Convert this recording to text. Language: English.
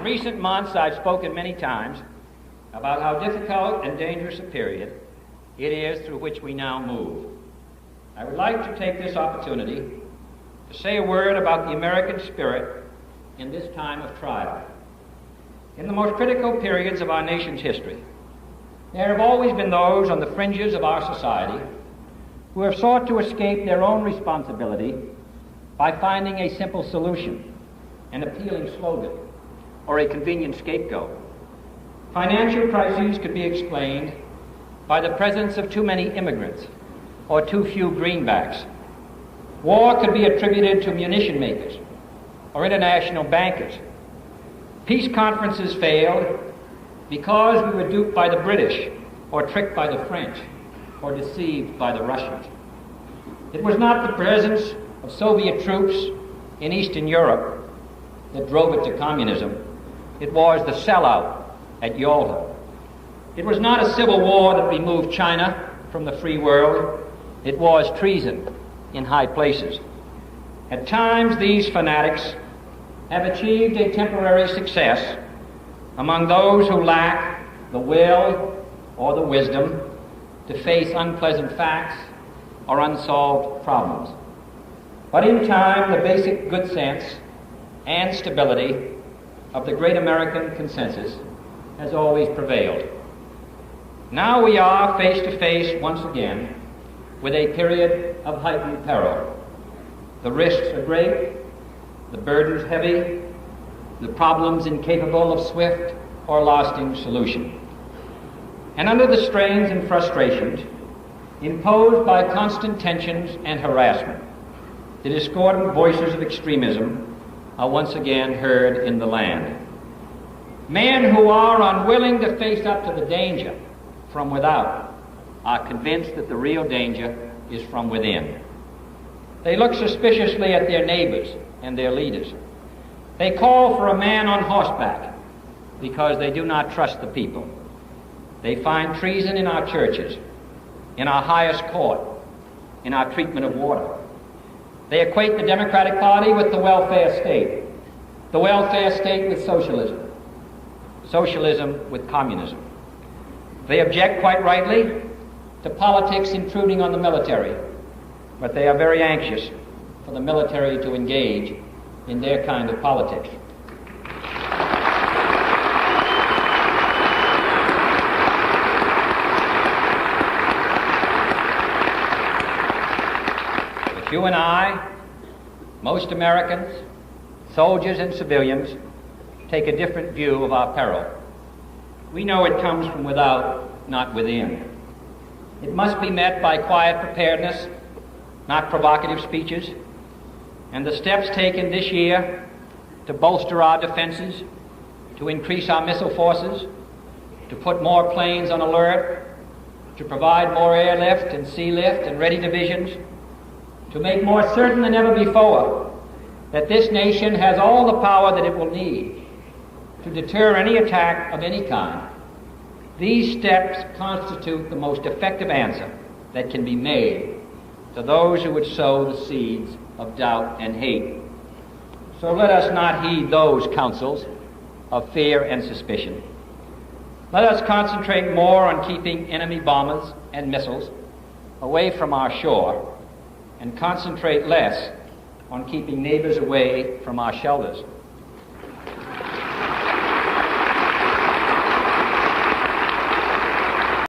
recent months, I've spoken many times about how difficult and dangerous a period it is through which we now move. I would like to take this opportunity to say a word about the American spirit in this time of trial. In the most critical periods of our nation's history, there have always been those on the fringes of our society who have sought to escape their own responsibility by finding a simple solution, an appealing slogan, or a convenient scapegoat. Financial crises could be explained by the presence of too many immigrants or too few greenbacks. War could be attributed to munition makers or international bankers. Peace conferences failed because we were duped by the British or tricked by the French or deceived by the Russians. It was not the presence of Soviet troops in Eastern Europe that drove it to communism. It was the sellout at Yalta. It was not a civil war that removed China from the free world. It was treason in high places. At times, these fanatics have achieved a temporary success among those who lack the will or the wisdom to face unpleasant facts or unsolved problems. But in time, the basic good sense and stability of the great American consensus has always prevailed. Now we are face to face once again with a period of heightened peril. The risks are great, the burdens heavy, the problems incapable of swift or lasting solution. And under the strains and frustrations imposed by constant tensions and harassment, the discordant voices of extremism are once again heard in the land. Men who are unwilling to face up to the danger from without are convinced that the real danger is from within. They look suspiciously at their neighbors and their leaders. They call for a man on horseback because they do not trust the people. They find treason in our churches, in our highest court, in our treatment of water. They equate the Democratic Party with the welfare state with socialism, socialism with communism. They object quite rightly to politics intruding on the military, but they are very anxious for the military to engage in their kind of politics. But you and I, most Americans, soldiers and civilians, take a different view of our peril. We know it comes from without, not within. It must be met by quiet preparedness, not provocative speeches, and the steps taken this year to bolster our defenses, to increase our missile forces, to put more planes on alert, to provide more airlift and sea lift and ready divisions, to make more certain than ever before that this nation has all the power that it will need to deter any attack of any kind. These steps constitute the most effective answer that can be made to those who would sow the seeds of doubt and hate. So let us not heed those counsels of fear and suspicion. Let us concentrate more on keeping enemy bombers and missiles away from our shore and concentrate less on keeping neighbors away from our shelters.